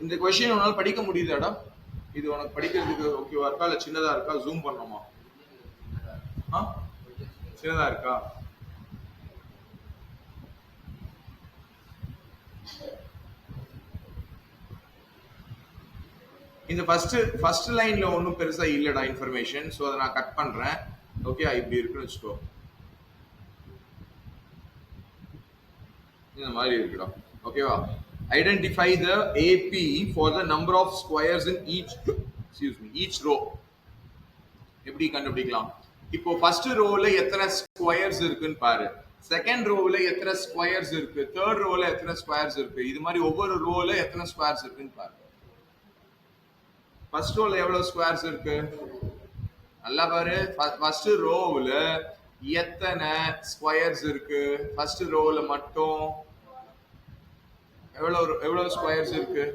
இந்த கொஸ்டின் உன்னால படிக்க முடியுதாடா? இது உனக்கு படிக்கிறதுக்கு ஓகேவா இருக்கா இல்ல சின்னதா இருக்கா? ஜூம் பண்ணணுமா? சின்னதா இருக்கா? இந்த ஃபர்ஸ்ட் லைன்ல ஒன்றும் பெருசா இல்லடா இன்ஃபர்மேஷன். ஸோ அதை நான் கட் பண்றேன். ஓகே, இப்படி இருக்குன்னு வச்சுக்கோ. இந்த மாதிரி இருக்குடா. ஓகேவா? Identify the AP for the number of squares in each row. எப்படி கண்டுபிடிக்கலாம்? இப்போ ஃபர்ஸ்ட் ரோல எத்தனை ஸ்கொயர்ஸ் இருக்குன்னு பாரு. செகண்ட் ரோல எத்தனை ஸ்கொயர்ஸ் இருக்கு, தேர்ட் ரோல எத்தனை ஸ்கொயர்ஸ் இருக்கு, இது மாதிரி ஒவ்வொரு ரோல எத்தனை ஸ்கொயர்ஸ் இருக்குன்னு பாரு. ஃபர்ஸ்ட் ரோல எவ்வளவு ஸ்கொயர்ஸ் இருக்கு நல்லா பாரு. ஃபர்ஸ்ட் ரோல எத்தனை ஸ்கொயர்ஸ் இருக்கு? ஃபர்ஸ்ட் ரோல மட்டும் எவ்வளவு ஸ்கொயர்ஸ் இருக்கு?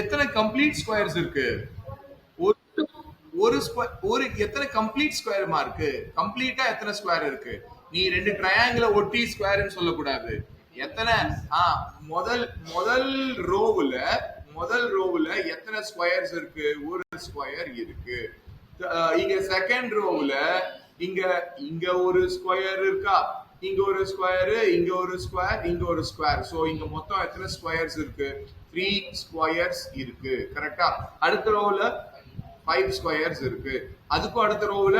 எத்தனை கம்ப்ளீட் ஸ்கொயர்ஸ் இருக்கு? ஒரு எத்தனை கம்ப்ளீட் ஸ்கொயர்மா இருக்கு? கம்ப்ளீட்டா எத்தனை ஸ்கொயர் இருக்கு? நீ ரெண்டு ட்ரையாங்கிள ஒட்டி ஸ்கொயர்னு சொல்லக்கூடாது. எத்தனை முதல் ரோவுல எத்தனை ஸ்கொயர்ஸ் இருக்கு? ஒரு ஸ்கொயர் இருக்கு. இங்க செகண்ட் ரோவுல இங்க ஒரு ஸ்கொயர் இருக்கா, இங்க ஒரு ஸ்கொயர், இங்க ஒரு ஸ்கொயர், இங்க ஒரு ஸ்கொயர். சோ இங்க மொத்தம் எத்தனை ஸ்கொயர்ஸ் இருக்கு? 3 ஸ்கொயர்ஸ் இருக்கு. கரெக்டா? அடுத்த ரோவுல 5 ஸ்கொயர்ஸ் இருக்கு. அதுக்கு அடுத்த ரோவுல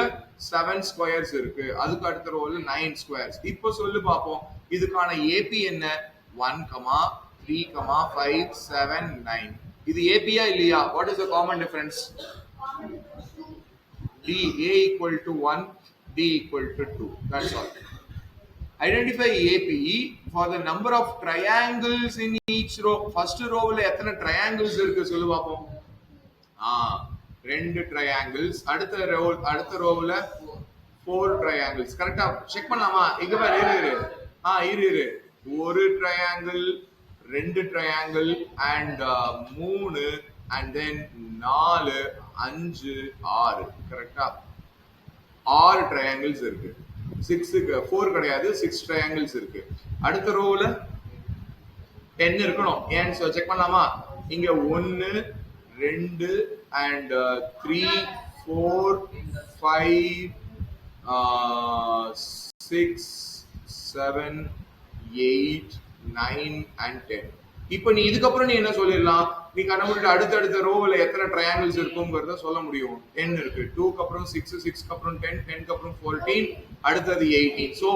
7 ஸ்கொயர்ஸ் இருக்கு. அதுக்கு அடுத்த ரோவுல 9 ஸ்கொயர்ஸ். இப்போ சொல்லு பாப்போம், இதுக்கான ஏபி என்ன? 1, 3, 5, 7, 9. இது ஏபியா இல்லையா? What is the common difference? D, A equal to 1, D equal to 2. That's all. Identify AP for the number of triangles in each row. First rowல எத்தனை triangles இருக்கு சொல்லு பாப்போம். 2 triangles. அடுத்த ரோவுல 4 triangles. கரெக்டா? செக் பண்ணலாமா? இங்க பாரு, இரு. ஒரு triangle, 2 triangle and 3 and then 4, 5, 6. கரெக்டா? 6 triangles இருக்கு. 4 கிடையாது, 6 triangles இருக்கு. அடுத்த ரோவுல 10 இருக்கணும். ஏன் செக் பண்ணலாமா? இங்க 1, 2 and 3, 4, 5, 6, 7, 8, 9 and 10. இப்போ நீ இதுக்கப்புறம் நீ என்ன சொல்லிடலாம்? நீ கண்டுபிடிச்ச அடுத்தடுத்த ரோவில் எத்தனை ட்ரையாங்கிள்ஸ் இருக்குங்கிறத சொல்ல முடியும். 10 இருக்கு, 2க்கு அப்புறம் 6, 6க்கு அப்புறம் 10, 10க்கு அப்புறம் 14, அடுத்தது 18. So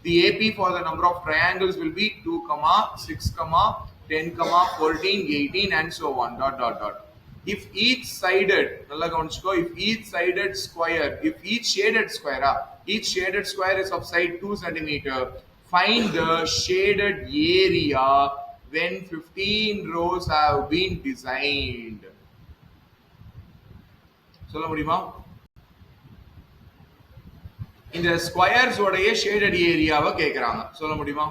the AP for the number of triangles will be 2, 6, 10, 14, 18 and so on. Dot dot dot. If each sided, நல்லா கவனிச்சுக்கோ, if each shaded square is of side 2 cm, find the shaded area when 15 rows have been designed. சொல்ல முடியுமா? இந்த squares உடைய shaded ஏரியாவை கேக்குறாங்க. சொல்ல முடியுமா?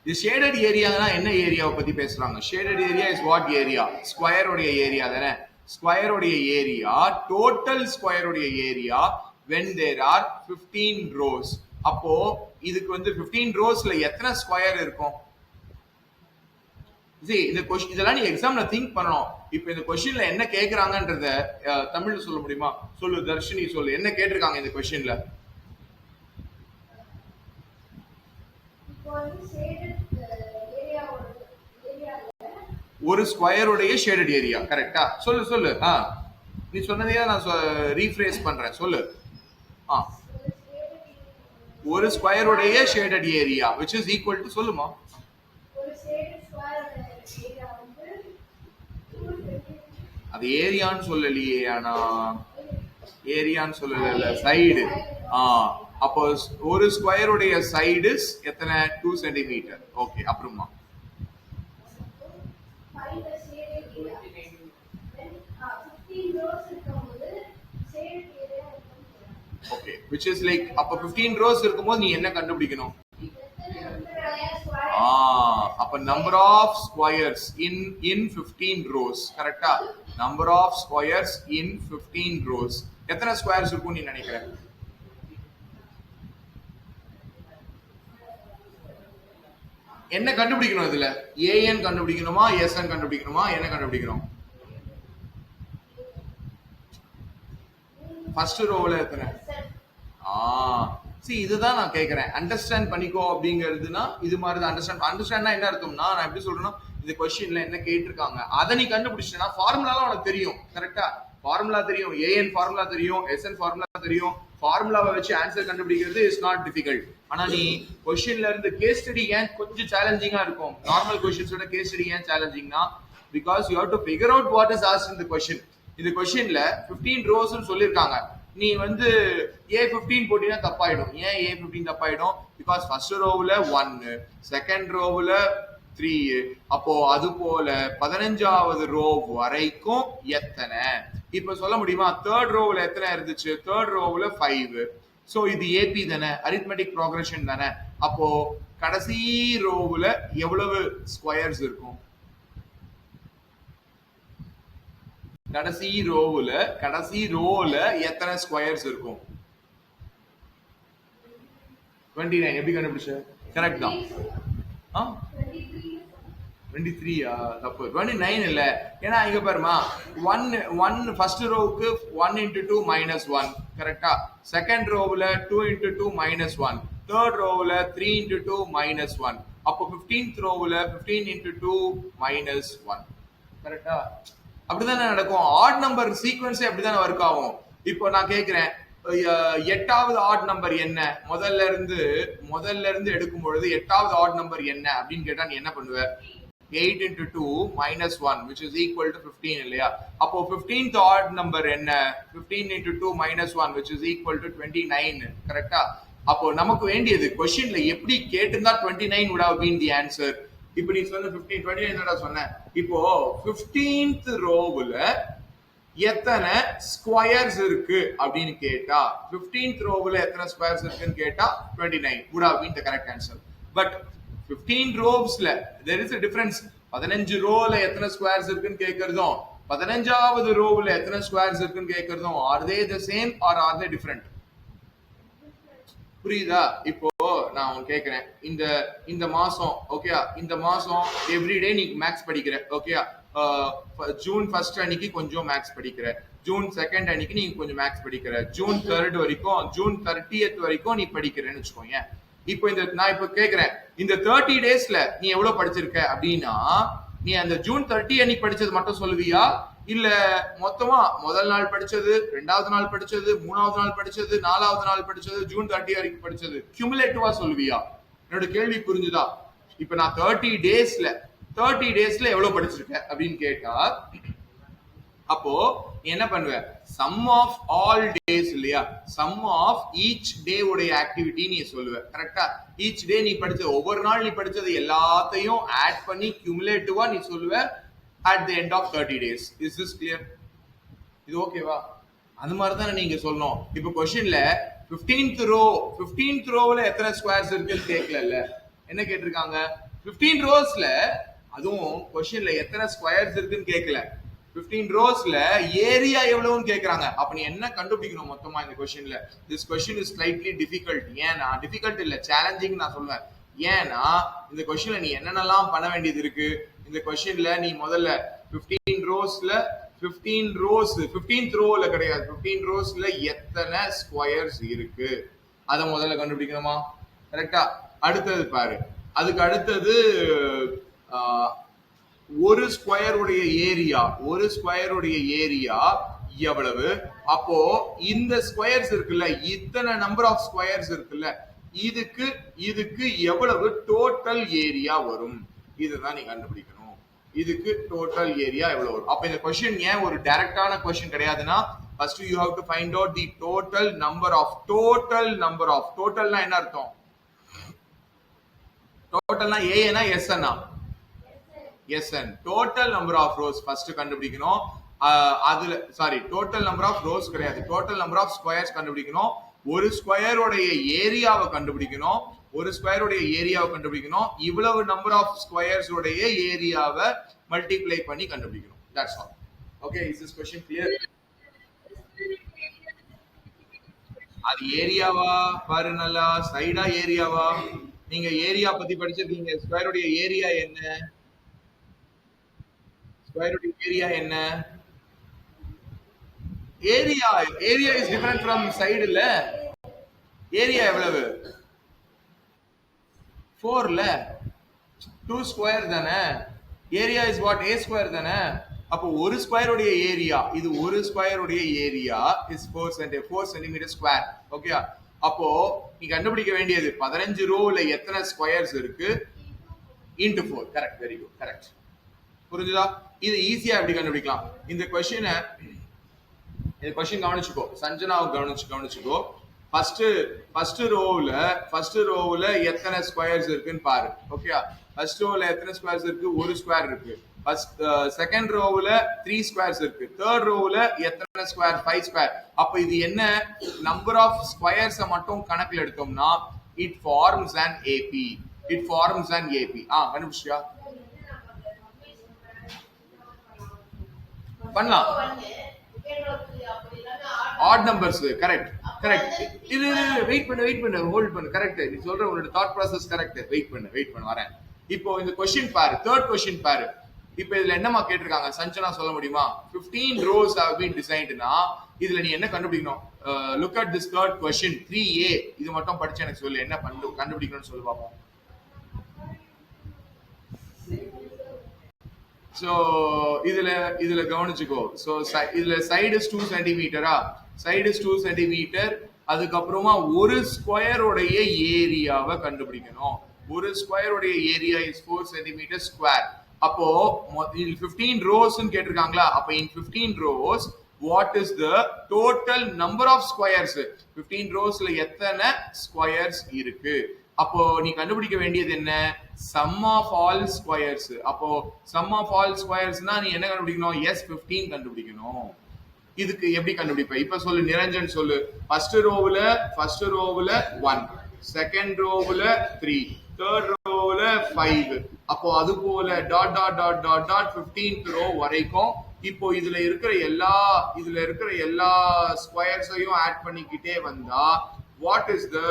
இந்த ஷேடட் ஏரியானா என்ன ஏரியாவை பத்தி பேசுறாங்க? Shaded area is what area? Square உடைய ஏரியா தானே. ஸ்கொயர் உடைய ஏரியா, டோட்டல் ஸ்கொயர் உடைய area when there are 15 rows. அப்போ இதுக்கு 15 ரோஸ்ல எத்தனை ஸ்கொயர் இருக்கும்? இந்த क्वेश्चन இதெல்லாம் நீ எக்ஸாம்ல திங்க் பண்ணணும். இப்போ இந்த क्वेश्चनல என்ன கேக்குறாங்கன்றத தமிழ்ல சொல்ல முடியுமா? சொல்லு தர்ஷினி, சொல்லு என்ன கேட்டிருக்காங்க இந்த क्वेश्चनல? ஒரு ஸ்கொயர் உடைய ஷேடட் ஏரியா. கரெக்ட்டா? சொல்லு. நீ சொன்னதையே நான் ரீஃப்ரேஸ் பண்றேன். சொல்லு. ஒரு ஸ்கொயர் உடைய shaded area which is equal to சொல்லுமா? அது ஏரியான்னு சொல்லலையே. ஆனா ஏரியான்னு சொல்லல, சைடு. அப்போ ஒரு ஸ்கொயர் உடைய சைடு எத்தனை? 2 சென்டிமீட்டர். ஓகே, அப்புறமா ஓகே, which is like அப்ப 15 rows இருக்கும்போது நீ என்ன கண்டுபிடிக்கணும்? அப்ப number of squares in 15 rows. கரெக்ட்டா? number of squares in 15 rows. எத்தனை ஸ்கொயர்ஸ் இருக்கும் நீ நினைக்கிற? என்ன கண்டுபிடிக்கணும் இதுல? ஏஎன் கண்டுபிடிக்கணுமா எஸ்என் கண்டுபிடிக்கணுமா என்ன கண்டுபிடிக்கணும்? ஃபர்ஸ்ட் ரோவ்ல எத்தனை? இதுதான் நான் கேட்கிறேன். அண்டர்ஸ்டாண்ட் பண்ணிக்கோ அப்படிங்கிறதுனா இது மாதிரி தான். அண்டர்ஸ்டாண்ட்னா என்ன அர்த்தம்னா, நான் எப்படி சொல்றேன்னா, இந்த கொஸ்டின்ல என்ன கேட்டிருக்காங்க அதை நீ கண்டுபிடிச்சிட்டா ஃபார்முலாலாம் உனக்கு தெரியும். கரெக்டா? ஃபார்முலா தெரியும், ஏஎன் ஃபார்முலா தெரியும், எஸ்என் ஃபார்முலா தெரியும். ஃபார்முலாவை வச்சு ஆன்சர் கண்டுபிடிக்கிறது இஸ் நாட் டிஃபிகல்ட். ஆனா நீ கொஸ்டின்ல இருந்து கேஸ் ஸ்டடி ஏன் கொஞ்சம் சேலஞ்சிங்கா இருக்கும்? நார்மல் கொஸ்டின்ஸோட கேஸ் ஸ்டடி ஏன் சேலஞ்சிங்னா, because you have to figure out what is asked in the question. இந்த கொஸ்டின்ல 15 ரோஸ்னு சொல்லிருக்காங்க. நீ வந்து A15 போட்டினா தப்பாயிடும். ஏன் A15 தப்பாயிடும்? பிகாஸ் ஃபர்ஸ்ட் ரோவுல 1, செகண்ட் ரோவுல 3. அப்போ அது போல 15வது ரோ வரைக்கும் எத்தனை? இப்ப சொல்ல முடியுமா? தேர்ட் ரோவுல எத்தனை இருந்துச்சு? தேர்ட் ரோவுல 5. சோ இது ஏபி தானே, அரித்மெட்டிக் ப்ரோக்ரஷன் தானே. அப்போ கடைசி ரோவுல எவ்வளவு ஸ்கொயர்ஸ் இருக்கும்? கடைசி ரோல எத்தனை ஸ்கொயர்ஸ் இருக்கும்? 29. எப்படி கண்டுபிடிச்ச? கரெக்ட் தான். 23 தப்பு. 29 இல்ல. ஏன்னா இங்க பாருமா, 1 ஃபர்ஸ்ட் ரோவுக்கு 1 into 2 minus 1. கரெக்டா? செகண்ட் ரோவுல 2 into 2 minus 1. தேர்ட் ரோவுல 3 into 2 minus 1. அப்போ 15th ரோவுல 15 into 2 minus 1. கரெக்டா? அப்படிதானே நடக்கும். ஆட் நம்பர் சீக்வன்ஸே அப்படிதானே ஒர்க் ஆகும். இப்போ நான் கேட்கிறேன், 8வது ஆட் நம்பர் என்ன? முதல்ல இருந்து எடுக்கும் பொழுது 8வது ஆட் நம்பர் என்ன அப்படின்னு கேட்டா நீ என்ன பண்ணுவ? 8 into 2 minus 1 which is equal to 15 இல்லையா? அப்போ 15th ஆட் நம்பர் என்ன? 15 into 2 minus 1 which is equal to 29. கரெக்டா? அப்போ நமக்கு வேண்டியது கொஸ்டின்ல எப்படி கேட்டிருந்தா 29 would have been the answer. இப்போ நீ சொன்ன 29 என்னடா சொன்ன? இப்போ 15th ரோவுல எத்தனை ஸ்கொயர்ஸ் இருக்கு அப்படின்னு கேட்டா, 15th ரோவுல எத்தனை ஸ்கொயர்ஸ் இருக்குன்னு கேட்டா 29 would have been the correct answer. But 15 ரோவ்ஸ்ல there is a difference. 15 ரோல எத்தனை ஸ்கொயர்ஸ் இருக்குன்னு கேக்குறதும் 15வது ரோவுல எத்தனை ஸ்கொயர்ஸ் இருக்குன்னு கேக்குறதும் are they the same or are they different? புரியுதா? இப்போ நான் கேக்குறேன், இந்த மாசம் ஓகே, இந்த மாசம் எவ்ரிடே நீ மேக்ஸ் படிக்கிற ஓகே. ஜூன் 1 அன்னைக்கு கொஞ்சம் மேக்ஸ் படிக்கிற, ஜூன் 2 அன்னைக்கு நீ கொஞ்சம் மேக்ஸ் படிக்கிற, ஜூன் 3 வரைக்கும், ஜூன் 30th வரைக்கும் நீ படிக்கிறேன்னு வச்சுக்கோங்க. இப்போ நான் இப்போ கேக்குறேன், இந்த 30 டேஸ்ல நீ எவ்வளவு படிச்சிருக்க அப்படின்னா, நீ அந்த ஜூன் 30 அன்னைக்கு படிச்சது மட்டும் சொல்லுவியா, இல்ல மொத்தமா முதல் நாள் படிச்சது, 2வது நாள் படிச்சது, 3வது நாள் படிச்சது, 4வது நாள் படிச்சது, ஜூன் 30 வரைக்கும் படிச்சது கியூமுலேட்டிவா சொல்லுவியா? என்னோட கேள்வி புரிஞ்சுதா? இப்ப நான் 30 டேஸ்ல எவ்வளவு படிச்சிருக்க அப்படின்னு கேட்டா, அப்போ என்ன பண்ணுவ? சம் ஆஃப் ஆல் டேஸ் இல்லையா, சம் ஆஃப் ஈச் டே உடைய ஆக்டிவிட்டி நீ சொல்லுவ. கரெக்டா? ஈச் டே நீ படிச்சது, ஒவ்வொரு நாள் நீ படிச்சது எல்லாத்தையும் ஆட் பண்ணி கியூமுலேட்டிவா நீ சொல்லுவ at the end of 30 days. Is this clear? இது ஓகேவா? அது மாதிரி தானே நீங்க சொல்லணும். இப்போ கொஸ்டின்ல 15th ரோல எத்தனை ஸ்கொயர்ஸ் இருக்குன்னு கேட்கல. என்ன கேட்டிருக்காங்க? 15 ரோஸ்ல, அதுவும் கொஸ்டின்ல எத்தனை ஸ்கொயர்ஸ் இருக்குன்னு கேட்கல, 15 ரோஸ்ல ஏரியா எவ்வளவுன்னு கேக்குறாங்க. அப்ப நீ என்ன கண்டுபிடிக்கணும் மொத்தமா இந்த கொஸ்டின்ல? this question is slightly difficult. ஏன்னா டிஃபிகல்ட் இல்ல, சேலஞ்சிங் நான் சொல்லுவேன். ஏன்னா இந்த கொஸ்டின்ல நீ என்னென்னலாம் பண்ண வேண்டியது இருக்கு. இந்த கொஸ்டின்ல நீ முதல்ல 15th ரோல கிடையாது, 15 ரோஸ்ல எத்தனை ஸ்கொயர்ஸ் இருக்கு அத முதல்ல கண்டுபிடிக்கணுமா? கரெக்டா? அடுத்தது பாரு, அதுக்கு அடுத்தது ஒரு ஸ்கொயருடைய ஏரியா எவ்வளவு? அப்போ இந்த ஸ்கொயர்ஸ் இருக்குல்ல, இத்தனை நம்பர் ஆஃப் ஸ்கொயர்ஸ் இருக்குல்ல, இதுக்கு எவ்வளவு டோட்டல் ஏரியா வரும்? இதுதான் நீ கண்டுபிடிக்கணும். இதுக்கு டோட்டல் ஏரியா எவ்வளவு வரும்? அப்ப இந்த क्वेश्चन ஏன் ஒரு டைரக்டான क्वेश्चन கிடையாதுன்னா, first you have to find out the total number of டோட்டல்னா என்ன அர்த்தம்? டோட்டல்னா ஏனா எஸ்என்னா S n, total number of rows first கண்டுபிடிக்கணும். அதுல டோட்டல் நம்பர் ஆஃப் ரோஸ் கிடையாது, டோட்டல் நம்பர் ஆஃப் ஸ்கொயர்ஸ் கண்டுபிடிக்கணும். ஒரு ஸ்கொயருடைய ஏரியாவை கண்டுபிடிக்கணும். இவ்வளவு நம்பர் ஆஃப் ஸ்கொயர்ஸ் உடைய ஏரியாவை மல்டிப்ளை பண்ணி கண்டுபிடிக்கணும். That's all. Okay, is this question clear? அது ஏரியாவா பாரு, நல்லா சைடா ஏரியாவா? நீங்க ஏரியா பத்தி படிச்சிருக்கீங்க. ஸ்கொயருடைய ஏரியா என்ன? ஸ்கொயருடைய ஏரியா என்ன? Area area is different from side இல்ல. ஏரியா எவ்வளவு? 4 ல 2 ஸ்கொயர் தானே. Area is what? a square தானே. அப்போ ஒரு ஸ்கொயர் உடைய ஏரியா, இது ஒரு ஸ்கொயர் உடைய area is 4 centimetre square. Okay, அப்போ நீ கண்டுபிடிக்க வேண்டியது 15 ரோல எத்தனை ஸ்கொயர்ஸ் இருக்கு into 4. Correct, very good, correct. புரிஞ்சுதா? இது ஈஸியா எப்படி கண்டுபிடிக்கலாம் இந்த கொஸ்டினை. இந்த கொஸ்டின் கவனிச்சுக்கோ, சஞ்சனாவை கவனிச்சுக்கோ. ஃபர்ஸ்ட் ரோவுல எத்தனை ஸ்கொயர்ஸ் இருக்குன்னு பாரு. ஓகே, ஃபர்ஸ்ட் ரோவுல எத்தனை ஸ்கொயர்ஸ் இருக்கு? ஒரு ஸ்கொயர் இருக்கு. செகண்ட் ரோவுல 3 ஸ்கொயர்ஸ் இருக்கு. தேர்ட் ரோவுல எத்தனை ஸ்கொயர்? 5 ஸ்கொயர். அப்ப இது என்ன? நம்பர் ஆஃப் ஸ்கொயர்ஸ் மட்டும் கணக்குல எடுத்தோம்னா இட் ஃபார்ம்ஸ் an AP. கண்டுபிடிச்சியா? பண்ணலாம். Odd numbers. கரெக்ட். இது வெயிட் பண்ணு, ஹோல்ட் பண்ணு. கரெக்ட், நீ சொல்ற உன்னோட தாட் process கரெக்ட். வெயிட் பண்ணு வரேன். இப்போ இந்த क्वेश्चन பாரு, தேர்ட் क्वेश्चन பாரு. இப்போ இதுல என்னமா கேட்டிருக்காங்க சஞ்சனா சொல்ல முடியுமா? 15 rows have been designedனா இதுல நீ என்ன கண்டுபிடிக்கணும்? look at this third question 3a. இது மட்டும் படிச்சு எனக்கு சொல்லு, என்ன கண்டுபிடிக்கணும்னு சொல்லு பாப்போம். சோ இதுல கவனிச்சுக்கோ. சோ இதுல சைடு இஸ் 2 சென்டிமீட்டரா? Side is 2 centimetre. அதுக்கப்புறமா ஒரு ஸ்கொயருடைய ஏரியாவை கண்டுபிடிக்கணும். ஒரு ஸ்கொயருடைய ஏரியா இஸ் 4 சென்டிமீட்டர் ஸ்கொயர். அப்போ 15 rows கேட்டிருக்காங்களா? அப்ப in 15 rows what is the total number of squares? 15 rowsல எத்தனை ஸ்கொயர்ஸ் இருக்கு? அப்போ நீ கண்டுபிடிக்க வேண்டியது என்ன? sum of all squares. அப்போ sum of all squaresனா நீ என்ன கண்டுபிடிக்கணும்? S15 கண்டுபிடிக்கணும். இதுக்கு எப்படி கண்டுபிடிப்ப? இப்ப சொல்லு நிரஞ்சன், சொல்லு. ஃபர்ஸ்ட் ரோவுல 1, செகண்ட் ரோவுல 3, தேர்ட் ரோவுல 5. அப்போ அது போல டாட் 15th ரோ வரைக்கும். இப்போ இதுல இருக்கிற எல்லா ஸ்கொயர்ஸையும் ஆட் பண்ணிக்கிட்டே வந்தா what is the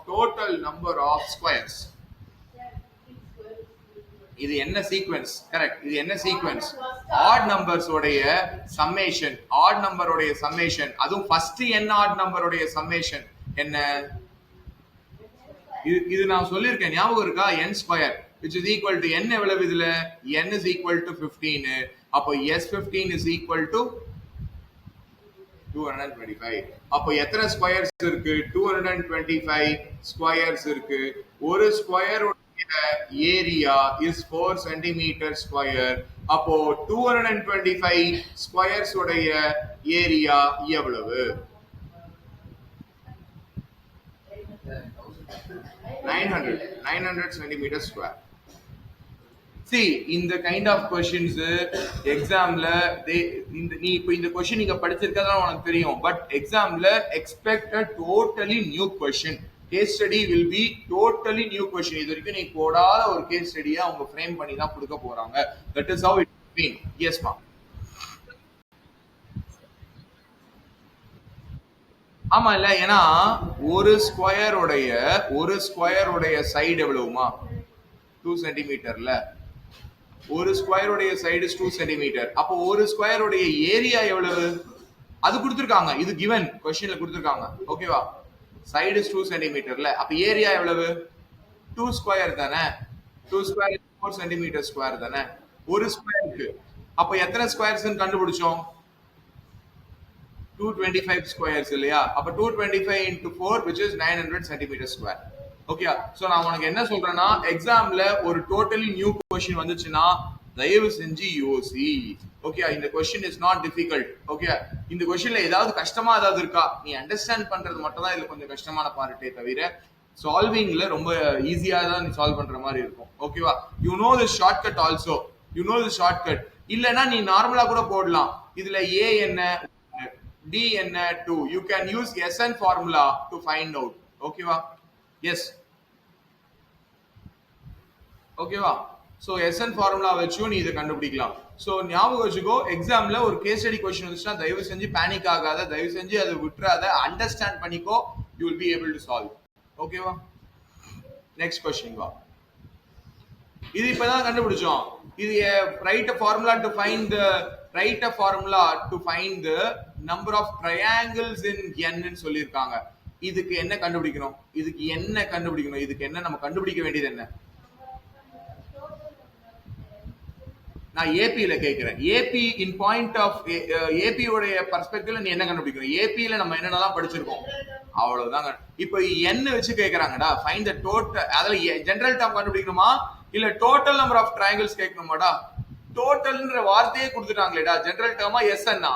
total number of squares? இது என்ன சீக்வென்ஸ்? கரெக்ட், இது என்ன சீக்வென்ஸ்? ஆட் நம்பர்ஸ் உடைய சம்மேஷன். அதுவும் ஃபர்ஸ்ட் n ஆட் நம்பர் உடைய சம்மேஷன் என்ன? இது நான் சொல்லியிருக்கேன், ஞாபகம் இருக்கா? n square which is equal to n எவ்வளவு இதுல? n is equal to 15. அப்போ s15 is equal to 225. அப்போ எத்தனை ஸ்கொயர்ஸ் இருக்கு? 225 ஸ்கொயர்ஸ் இருக்கு. ஒரு square area is 4 centimetre square. அப்போ 225 ஸ்கொயர்ஸ் உடைய ஏரியா எவ்வளவு? 900 சென்டிமீட்டர் ஸ்கொயர். See, இந்த கைண்ட் ஆஃப் क्वेश्चंस எக்ஸாம்ல நீ இப்போ இந்த क्वेश्चन நீங்க படிச்சிருக்கதா உனக்கு தெரியும். பட் எக்ஸாம்ல expect a totally new question. Case study will be totally new question. இது வரைக்கும் நீ போடாத ஒரு கேஸ் ஸ்டடியை அவங்க ஃப்ரேம் பண்ணி தான் கொடுக்க போறாங்க. That is how it been. Yes ma. ஆமா இல்ல, ஏன்னா ஒரு ஸ்கொயர் உடைய சைடு எவ்வளவுமா? 2 சென்டிமீட்டர்ல. ஒரு ஸ்கொயர் உடைய சைடு 2 சென்டிமீட்டர். அப்போ ஒரு ஸ்கொயர் உடைய ஏரியா எவ்வளவு? அது கொடுத்திருக்காங்க, இது given क्वेश्चनல கொடுத்திருக்காங்க. ஓகேவா? சைடு 2 சென்டிமீட்டர்ல. அப்ப ஏரியா எவ்வளவு? 2 ஸ்கொயர் தானே. 2 ஸ்கொயர் 4 சென்டிமீட்டர் ஸ்கொயர் தானே. ஒரு ஸ்கொயருக்கு அப்ப எத்தனை ஸ்கொயர்ஸ் கண்டுபிடிச்சோம்? 225 ஸ்கொயர்ஸ் இல்லையா? அப்ப 225 into 4 which is 900 centimeter square. Okay, so நான் உனக்கு என்ன சொல்றேன்னா, எக்ஸாம்ல ஒரு டோட்டலி நியூ क्वेश्चन வந்துச்சுன்னா தயவு செஞ்சு யோசி. ஓகே, இந்த question is not difficult. Okay, இந்த क्वेश्चनல ஏதாவது கஷ்டமா ஏதாவது இருக்கா? நீ அண்டர்ஸ்டாண்ட் பண்றது மட்டும் தான் இதுல கொஞ்சம் கஷ்டமான பார்ட்டே தவிர சால்விங்ல ரொம்ப ஈஸியா தான் நீ சால்வ் பண்ற மாதிரி இருக்கும். ஓகேவா? You know the shortcut also. இல்லனா நீ நார்மலா கூட போடலாம். இதுல a என்ன, d என்ன, 2. You can use SN formula to find out. ஓகேவா? எஸ், ஓகேவா? சோ SN ஃபார்முலா வச்சு நீ இதை கண்டுபிடிக்கலாம். சோ ஞாபகம் வச்சுக்கோ, எக்ஸாம்ல ஒரு கேஸ் ஸ்டடி क्वेश्चन வந்துச்சுன்னா தயவு செஞ்சு பேனிக் ஆகாத, தயவு செஞ்சு அதை விட்டுறாத, அண்டர்ஸ்டாண்ட் பண்ணிக்கோ. You will be able to solve. ஓகேவா? நெக்ஸ்ட் கொஸ்டின் வா. இது இப்பதான் கண்டுபிடிச்சோம். இது write a formula to find the number of triangles in n ன்னு சொல்லிருக்காங்க. இதுக்கு என்ன கண்டுபிடிக்கணும்? இதுக்கு என்ன நம்ம கண்டுபிடிக்க வேண்டியது என்ன? நான் ஏபில கேக்குறேன். AP in point of AP உடைய பெர்ஸ்பெக்டிவ்ல நீ என்ன கண்டுபிடிக்கணும்? ஏபில நம்ம என்னென்னலாம் படிச்சிருக்கோம் அவ்வளவுதாங்க. இப்போ n வச்சு கேக்குறாங்கடா, ஃபைண்ட் தி டோட்டல். அதுல ஜெனரல் டேர்ம் கண்டுபிடிக்கணுமா இல்ல டோட்டல் நம்பர் ஆஃப் ட்ரையாங்கிள்ஸ் கேட்கணுமாடா? டோட்டல்ன்ற வார்த்தையே கொடுத்துட்டாங்களேடா. ஜெனரல் டேர்மா எஸ்என்னா?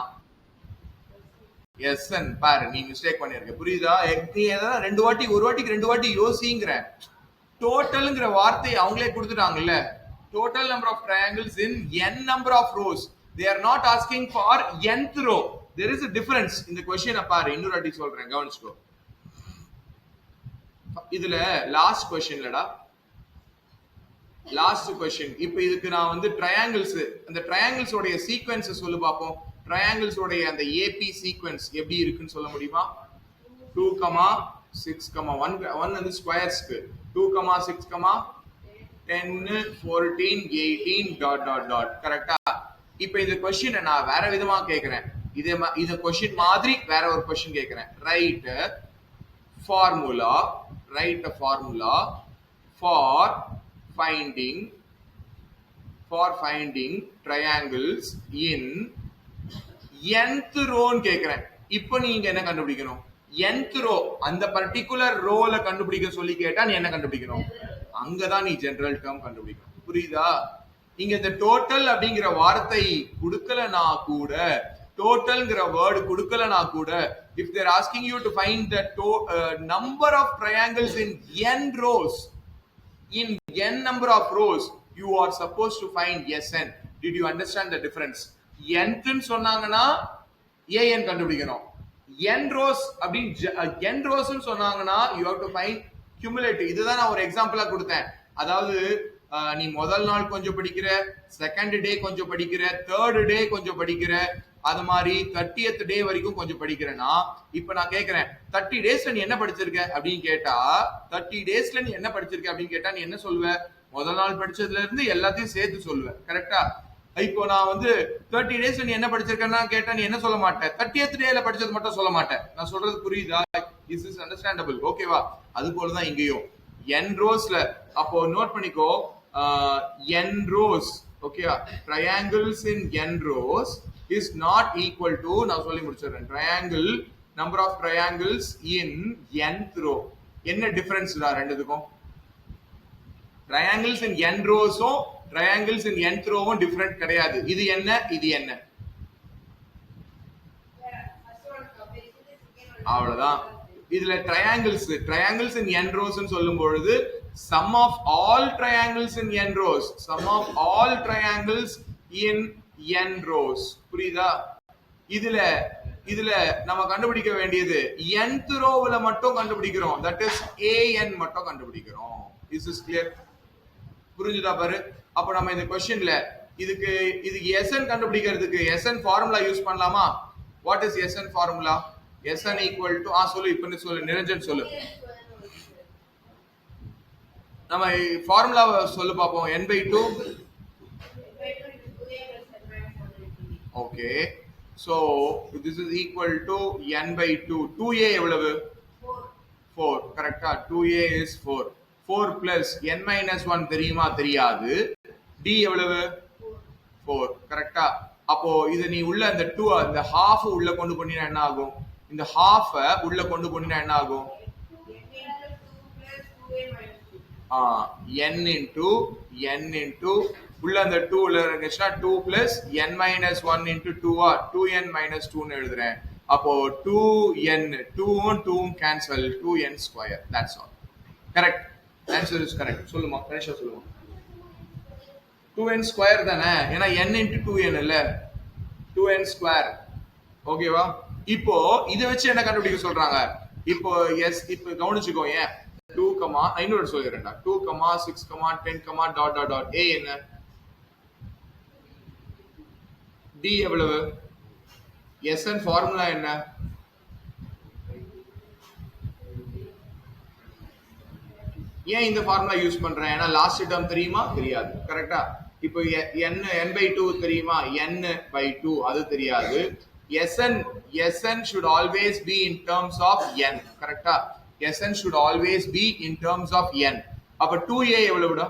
எஸ்என் பாரு, நீ மிஸ்டேக் பண்ணிருக்க. புரியுதா? நீ ஏதாவது ஒரு வாட்டிக்கு ரெண்டு வாட்டி யோசிங்கிற. டோட்டல்ங்கிற வார்த்தையை அவங்களே கொடுத்துட்டாங்கல்ல. Total number of triangles in n number of rows. they are not asking for nth row. there is a difference. இந்த क्वेश्चन பாரு, இன்னொரு வாட்டி சொல்றேன், கவனிச்சுக்கோ. இதுல லாஸ்ட் क्वेश्चनலடா, லாஸ்ட் क्वेश्चन. இப்போ இதுக்கு நான் வந்து ட்ரையாங்கிள்ஸ், அந்த ட்ரையாங்கிள்ஸ் உடைய சீக்வென்ஸ் சொல்லு பாப்போம். ட்ரையாங்கிள்ஸ் உடைய அந்த ஏபி சீக்வென்ஸ் எப்படி இருக்குன்னு சொல்ல முடியுமா? 2, 6, 1 வந்து ஸ்கொயர்ஸ்க்கு 2, 6, 10, 14, 18 டாட் டாட் டாட். கரெக்ட்டா? இப்போ இந்த क्वेश्चन நான் வேற விதமா கேக்குறேன். இது क्वेश्चन மாதிரி வேற ஒரு क्वेश्चन கேக்குறேன். Right formula for finding triangles in nth row ன்னு கேக்குறேன். இப்போ நீங்க என்ன கண்டுபிடிக்கணும்? nth row, அந்த பர்టిక్యులர் ரோல கண்டுபிடிக்க சொல்லி கேட்டா நீ என்ன கண்டுபிடிக்கணும்? அங்கதான் நீ ஜெனரல் டேர்ம் கண்டுபிடிக்கணும். புரியுதா? நீங்க இந்த டோட்டல் அப்படிங்கிற வார்த்தை கொடுக்கலனா கூட, டோட்டல்ங்கிற வேர்டு கொடுக்கலனா கூட, if they are asking you to find the number of triangles in n rows, in n number of rows, you are supposed to find Sn. Did you understand the difference? nth ன்னு சொன்னாங்கன்னா an கண்டுபிடிக்கணும். n rows அப்படி n rows ன்னு சொன்னாங்கன்னா you have to find cumulative. இதுதான் நான் ஒரு எக்ஸாம்பிளா கொடுத்தேன். அதாவது நீ முதல் நாள் கொஞ்சம் படிக்கிற, செகண்ட் டே கொஞ்சம் படிக்கிற, தேர்ட் டே கொஞ்சம் படிக்கிற, அது மாதிரி 30th டே வரைக்கும் கொஞ்சம் படிக்கிறேன்னா, இப்ப நான் கேக்குறேன் 30 டேஸ்ல நீ என்ன படிச்சிருக்க அப்படின்னு கேட்டா, 30 டேஸ்ல நீ என்ன படிச்சிருக்க அப்படின்னு கேட்டா நீ என்ன சொல்லுவ? முதல் நாள் படிச்சதுல இருந்து எல்லாத்தையும் சேர்த்து சொல்லுவேன். கரெக்டா? இப்போ நான் வந்து 30 டேஸ்ல நீ என்ன படிச்சிருக்கேன்னா கேட்டா நீ என்ன சொல்ல மாட்டேன்? 30th டேல படிச்சது மட்டும் சொல்ல மாட்டேன். நான் சொல்றது புரியுதா? This is understandable. ஓகேவா? அது போலதான் இங்கேயும் n ரோஸ்ல. அப்போ நோட் பண்ணிக்கோ, n rows, okay, triangles in n rows is not equal to, நான் சொல்லி முடிச்சிடுறேன், triangle, number of triangles in nth row. என்ன டிஃபரன்ஸ் டா ரெண்டுத்துக்கும்? triangles in n rows ஓ triangles in nth row ஓ டிஃபரண்ட் கிடையாது. இது என்ன, இது என்ன? அவ்வளவுதான். இதுல triangles in n rows ன்னு சொல்லும் பொழுது sum of all triangles in n rows, in n rows. புரியுதா? இதுல நம்ம கண்டுபிடிக்க வேண்டியது nth rowல மட்டும் கண்டுபிடிக்கிறோம். that is an மட்டும் கண்டுபிடிக்கிறோம். This is clear? புரிஞ்சுதா பாரு? அப்ப நம்ம இந்த क्वेश्चनல இதுக்கு Sn கண்டுபிடிக்கிறதுக்கு Sn ஃபார்முலா யூஸ் பண்ணலாமா? what is Sn formula? Sn equal to சொல்லு, இப்ப சொல்லு, நிரஞ்சன் சொல்லு. நம்ம ஃபார்முலாவை சொல்லு பாப்போம். n/2. Okay, so this is equal to n/2. 2a எவ்வளவு? 4. கரெக்ட்டா? 2a is 4. 4 plus n minus 1 தெரியுமா? தெரியாது. d எவ்வளவு? 4. கரெக்ட்டா? அப்போ இது நீ உள்ள அந்த 2, அந்த half உள்ள கொண்டு போனினா என்ன ஆகும்? இந்த half உள்ள கொண்டு போனினா என்ன ஆகும்? n into உள்ள அந்த 2 உள்ள இருந்துச்சுன்னா 2 plus n minus 1 into 2 2n minus 2 ன்னு எழுதுறேன். அப்போ 2n, 2 2 cancel, 2n square. That's all. Correct. Answer is correct. சொல்லுமா, கணேஷா சொல்லுமா. 2n square தானே? ஏன்னா n into 2n இல்ல, 2n square. ஓகேவா? இப்போ இத வச்சு என்ன கண்டுபிடிக்க சொல்றாங்க? இப்போ இப்போ கவனிச்சுக்கோ. ஏன் 2, இன்னொரு சொல்லிடுறேன்டா. 2, 6, 10, டாட் டாட் டாட். a என்ன? d எவ்வளவு? Sn ஃபார்முலா என்ன? ஏன் இந்த ஃபார்முலா யூஸ் பண்றேன்? ஏன்னா லாஸ்ட் டேர்ம் தெரியுமா? தெரியாது. கரெக்டா? இப்போ n by 2 தெரியுமா? n by 2 அது தெரியாது. Sn should always be in terms of n. கரெக்டா? Sn should always be in terms of n. அப்ப 2a எவ்வளவுடா?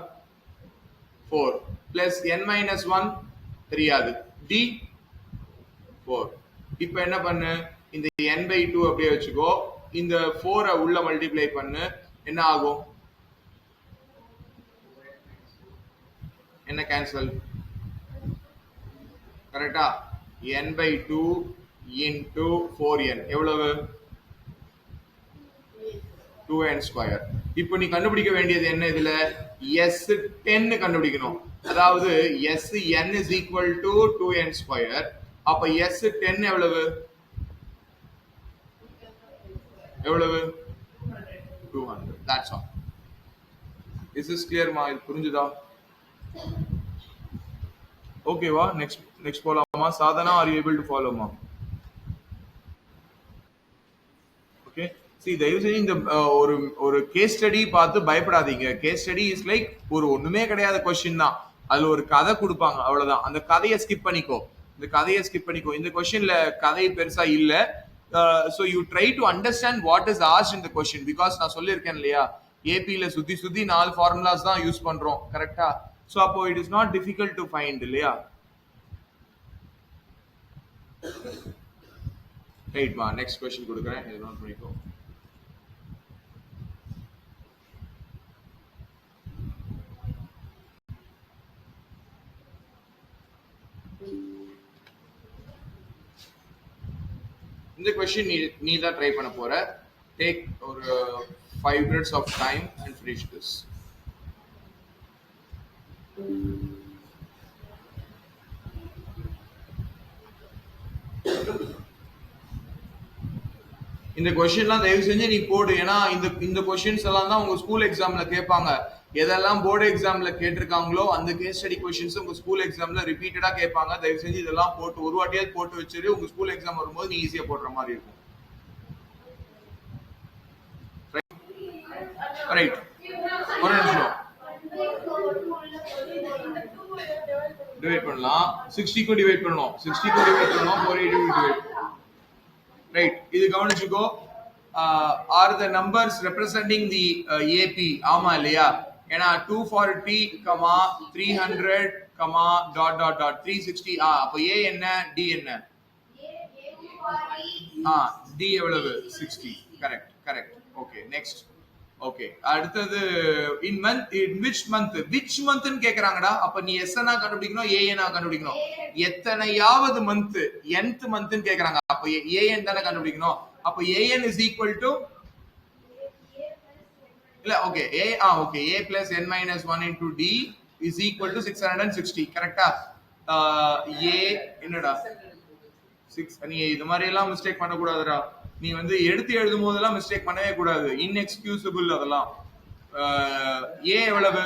4 plus n minus 1 தெரியாது. d 4. இப்போ என்ன பண்ணு? இந்த n by 2 அப்படியே வச்சுக்கோ. இந்த 4 உள்ள மல்டிப்ளை பண்ணு. என்ன ஆகும்? என்ன கேன்சல்? கரெக்டா? n by 2 into 4n எவ்வளவு? 2n square. இப்போ நீ கண்டுபிடிக்க வேண்டியது என்ன இதுல? S10 கண்டுபிடிக்கணும். அதாவது Sn is equal to 2n square. அப்ப S10 எவ்வளவு? எவ்வளவு? 200. That's all. Is this clear மா? இது புரிஞ்சுதா? ஓகேவா? நெக்ஸ்ட் போலாமா? Sadhana, are you able to follow மா? ஓகே. see தயவு செஞ்சு இந்த ஒரு கேஸ் ஸ்டடி பார்த்து பயப்படாதீங்க. கேஸ் ஸ்டடி இஸ் லைக் ஒரு ஒண்ணுமே கிடையாத கொஸ்டின் தான். அதுல ஒரு கதை கொடுப்பாங்க, அவ்வளவுதான். அந்த கதையை ஸ்கிப் பண்ணிக்கோ. இந்த கொஸ்டின்ல கதை பெருசா இல்ல. so you try to understand what is asked in the question, because நான் சொல்லியிருக்கேன் இல்லையா, ஏபில சுத்தி 4 ஃபார்முலாஸ் தான் யூஸ் பண்றோம். கரெக்டா? so அப்போ it is not difficult to find இல்லையா? ரைட் மா. நெக்ஸ்ட் கொஸ்டின் கொடுக்குறேன், இதை நோட் பண்ணிக்கோ. இந்த கொஸ்டின் நீ தான் ட்ரை பண்ண போற. டேக் ஒரு 5 minutes of time and finish this. இந்த கொஸ்டின்லாம் தயவு செஞ்சு நீ போடு. ஏன்னா இந்த கொஸ்டின்ஸ் எல்லாம் தான் உங்க ஸ்கூல் எக்ஸாம்ல கேட்பாங்க. எதெல்லாம் போர்டு எக்ஸாம்ல கேட்டிருக்காங்களோ அந்த கேஸ் ஸ்டடி கொஸ்டின்ஸ் உங்க ஸ்கூல் எக்ஸாம்ல ரிப்பீட்டடா கேட்பாங்க. தயவு செஞ்சு இதெல்லாம் போட்டு ஒரு வாட்டியாவது போட்டு வச்சிரு. உங்க ஸ்கூல் எக்ஸாம் வரும்போது நீ ஈஸியா போடுற மாதிரி இருக்கும். ரைட், ஒரு நிமிஷம். டிவைட் பண்ணலாம். 60 க்கு டிவைட் பண்ணனும். 480 டிவைட். ரைட், இது கவனிச்சுக்கோ. are the numbers representing the AP? ஆமா இல்லையா? ஏன்னா 240, 300, dot 360. அப்ப A என்ன, D என்ன? D எவ்வளவு? 60. கரெக்ட். Okay, next. ஓகே, அடுத்தது in which month ன்னு கேக்குறாங்கடா. அப்ப நீ SN கண்டுபிடிக்கணும், AN கண்டுபிடிக்கணும். எத்தனையாவது மந்த்? nth month ன்னு கேக்குறாங்க. அப்ப AN தானே கண்டுபிடிக்கணும். அப்ப AN is equal to இல்ல, okay, A plus n minus 1 into D is equal to 660. கரெக்டா? A என்னடா 6. நீ இது மாதிரி எல்லாம் மிஸ்டேக் பண்ண கூடாதுடா. நீ வந்து எடுத்து எழுதும் போதெல்லாம் மிஸ்டேக் பண்ணவே கூடாது. இன்எக்ஸ்கியூசபிள் அதெல்லாம். A எவ்வளவு?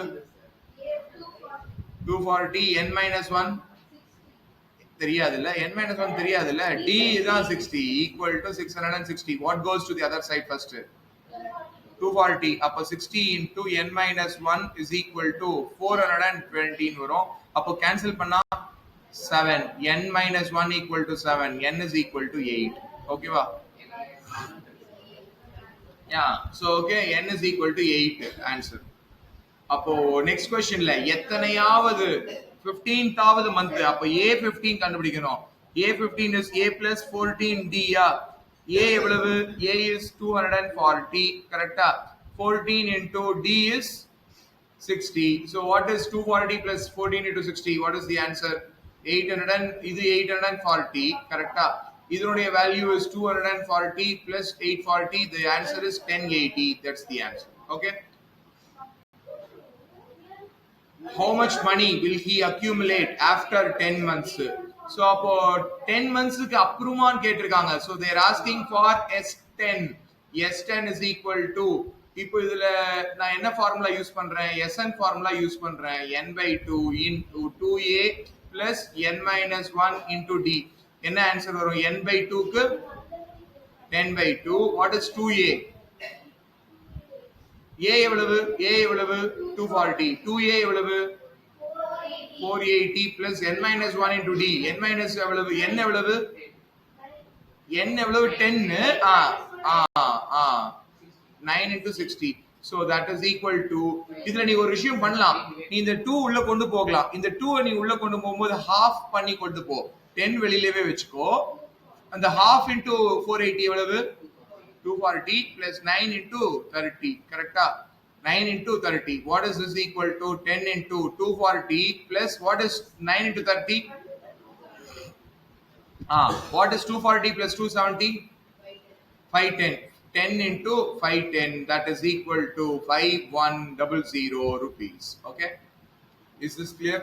240. n minus 1 தெரியாதுல்ல. n minus 1 தெரியாதுல்ல. D தான் 60 equal to 660. what goes to the other side first? 240. அப்ப 60 into n minus 1 is equal to 420 வரும். அப்போ கேன்சல் பண்ணா 7. n minus 1 equal to 7. n is equal to 8. ஓகேவா? so okay, n is equal to 8 answer. அப்போ next क्वेश्चनல எத்தனையாவது 15th month? அப்ப A15 கண்டுபிடிக்கணும். A15 is A plus 14D. A எவ்வளவு? A is 240. கரெக்ட்டா? 14 into D is 60. so what is 240 plus 14 into 60? what is the answer? 800. இது 840. கரெக்ட்டா? இதனுடைய value is 240 plus 840. the answer is 1080. that's the answer. okay, how much money will he accumulate after 10 months? so அப்போ 10 monthsக்கு அப்புறமான்னு கேட்டிருக்காங்க. so they are asking for S10 is equal to, இப்போ இதுல நான் என்ன formula use பண்றேன்? SN ஃபார்முலா யூஸ் பண்றேன். n by 2 into 2a plus n minus 1 into d. என்ன answer வரும்? n by 2 க்கு 10 by 2. what is 2a? A எவ்வளவு? A எவ்வளவு? 240. 2A எவ்வளவு? 480 plus n minus 1 into D. n minus எவ்வளவு? n எவ்வளவு? n எவ்வளவு? 10. 9 into 60. So that is equal to, இதுல நீ ஒரு விஷயம் பண்ணலாம். நீ இந்த 2 உள்ள கொண்டு போகலாம். இந்த 2 நீ உள்ள கொண்டு போகும்போது half பண்ணி கொண்டு போ. 10 வெளியிலவே வெச்சுக்கோ. அந்த half into 480 எவ்வளவு? 240 plus 9 into 30. கரெக்ட்டா? 9 into 30. What is this equal to? 10 into 240 plus what is 9 into 30? What is 240 plus 270? 510. 10 into 510, that is equal to 5100 rupees. Okay, is this clear?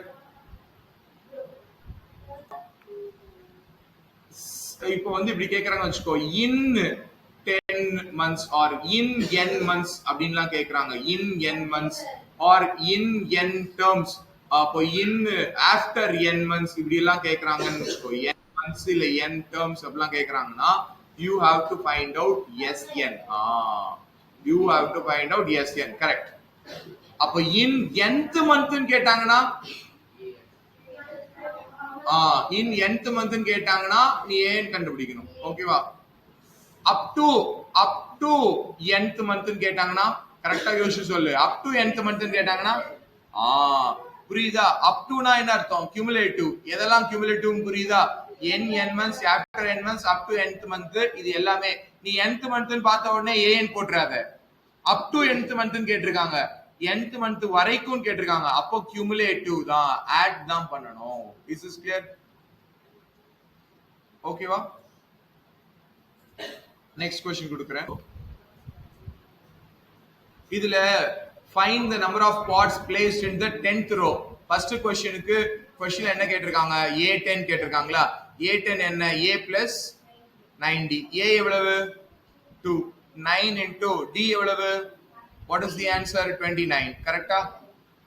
இப்போ வந்து இப்படி கேக்குறாங்க வச்சுக்கோ, in 10 months or in n months அப்படின்லாம் கேக்குறாங்க. in n months or in n terms. அப்போ in after n months இப்படி எல்லாம் கேக்குறாங்கன்னு வச்சுக்கோ, n months இல்ல n terms அப்படிலாம் கேக்குறாங்கன்னா you have to find out Sn. You have to find out Sn. Correct. அப்போ in nth month ன்னு கேட்டாங்கன்னா in nth month ன்னு கேட்டாங்கன்னா நீ ஏன் கண்டுபிடிக்கணும். ஓகேவா? up to nth month ன்னு கேட்டாங்கன்னா கரெக்ட்டா யோசிச்சு சொல்லு. up to nth month ன்னு கேட்டாங்கன்னா புரியுதா? up to னா என்ன அர்த்தம்? cumulative. எதெல்லாம் cumulative புரியுதா? n months, after n months, up to nth month, இது எல்லாமே நீ nth month ன்னு பார்த்த உடனே an போட்றாத. up to nth month ன்னு கேட்டிருக்காங்க, nth month வரைக்கும் கேட்டிருக்காங்க, அப்போ cumulative தான், add தான் பண்ணணும். Is this clear? ஓகேவா? next question கொடுக்கிறேன். இதுல find the number of pots placed in the 10th row. first questionக்கு question என்ன கேட்டிருக்காங்க? A10 கேட்டிருக்காங்களா? A10 என்ன? A plus 90. A எவ்வளவு? 2. 9 into D எவ்வளவு? What is the answer? 29. கரெக்ட்டா?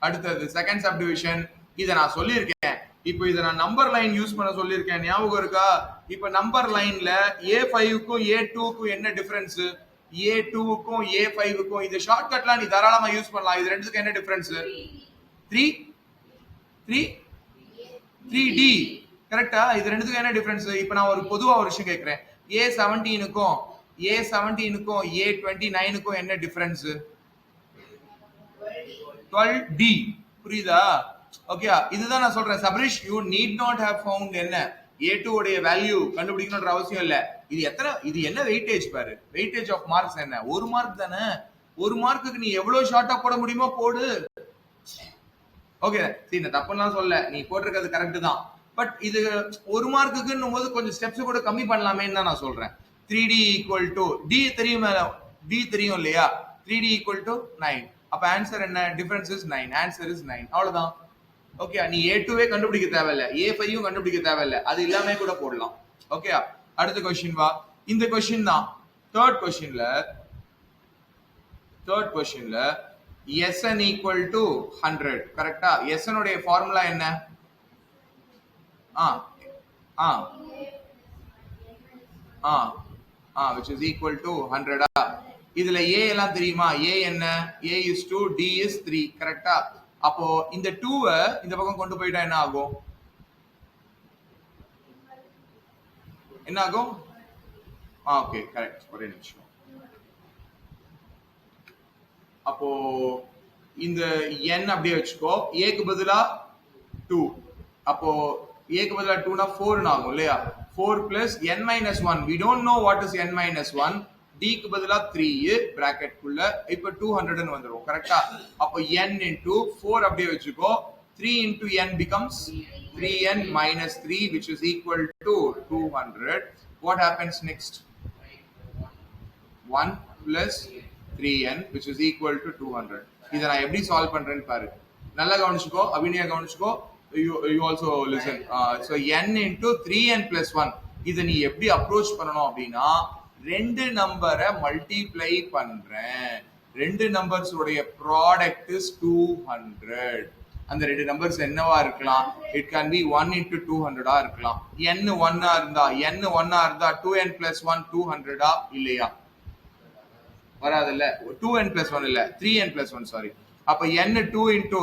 அடுத்தது second subdivision. இத நான் சொல்லியிருக்கேன். இப்போ இத நான் நம்பர் லைன் யூஸ் பண்ண சொல்லியிருக்கேன். ஞாபகம் இருக்கா? இப்போ நம்பர் லைன்ல A5க்கும் A2க்கும் என்ன டிஃபரன்ஸ்? A2க்கும் A5க்கும் இந்த ஷார்ட்கட்லாம் நீ தாராளமா யூஸ் பண்ணலாம். இது ரெண்டுத்துக்கும் என்ன டிஃபரன்ஸ்? 3D. கரெக்ட்டா? இது ரெண்டுத்துக்கும் என்ன டிஃபரன்ஸ்? இப்போ நான் ஒரு பொதுவா ஒரு விஷயம் கேக்குறேன். A17க்கும் A29க்கும் என்ன டிஃபரன்ஸ்? 12D. புரியுதா? ஓகே, இதுதான் நான் சொல்றேன். Sabarish, you need not have found என்ன A2 உடைய வேல்யூ கண்டுபிடிக்கணும்ன்ற அவசியம் இல்ல. இது என்ன வெயிட்டேஜ் பாரு. வெயிட்டேஜ் ஆஃப் மார்க்ஸ் என்ன? ஒரு மார்க் தானே. ஒரு மார்க்குக்கு நீ எவ்வளவு ஷார்ட்டா போட முடியுமோ போடு. ஓகே, சரி, நான் தப்புலாம் சொல்ல, நீ போட்டிருக்கிறது கரெக்ட் தான். பட் இது ஒரு மார்க்குக்குன்னும் போது கொஞ்சம் ஸ்டெப்ஸ் கூட கம்மி பண்ணலாமேன்னு தான் நான் சொல்றேன். 3D equal to D தெரியும், D தெரியும் இல்லையா? 3D equal to 9. அப்ப ஆன்சர் என்ன? Difference is 9. Answer is 9. அவ்வளவுதான். ஓகே, நீ A2வே கண்டுபிடிக்க தேவையில்ல, A5யும் கண்டுபிடிக்க தேவையில்ல, அது இல்லாம கூட போடலாம். ஓகே, அடுத்த क्वेश्चन வா. இந்த क्वेश्चन தான் தேர்ட் क्वेश्चनல Sn equal to 100. கரெக்ட்டா? Sn உடைய ஃபார்முலா என்ன? which is equal to 100. இதுல A எல்லாம் தெரியுமா? A என்ன? A is 2, D is 3. கரெக்ட்டா? அப்போ இந்த 2 இந்த பக்கம் கொண்டு போயிட்டா என்ன ஆகும்? என்ன ஆகும்? Okay, correct. ஒரே நிமிஷம். அப்போ இந்த n அப்படியே வச்சுக்கோ. a க்கு பதிலா 2. அப்போ a க்கு பதிலா 2 னா 4 ஆகும் இல்லையா? 4 plus n minus 1. We don't know what is n minus 1. d க்கு பதிலா 3 பிராக்கெட் குள்ள. இப்போ 200 ன்னு வந்துரும். கரெக்ட்டா? அப்போ n into 4 அப்படியே வச்சுக்கோ. 3 into n becomes 3n minus 3, which is equal to 200. What happens next? 1 plus 3n, which is equal to 200. இத நான் எப்படி சால்வ் பண்றேன்னு பாரு. நல்லா கவனிச்சுக்கோ, Abhinaya கவனிச்சுக்கோ. You also listen. So n into 3n plus 1. இத நீ எப்படி அப்ரோச் பண்ணணும் அப்படின்னா, ரெண்டு நம்பரை மல்டிப்ளை பண்றேன். ரெண்டு நம்பர்ஸ் உடைய ப்ராடக்ட் இஸ் 200. அந்த ரெண்டு நம்பர்ஸ் என்னவா இருக்கலாம்? It can be 1 into 200 இருக்கலாம். n 1 இருந்தா 2n plus 1 200 இல்லையா? வராதுல்ல. 2n plus 1 இல்ல 3n plus 1 சாரி. அப்ப n 2 into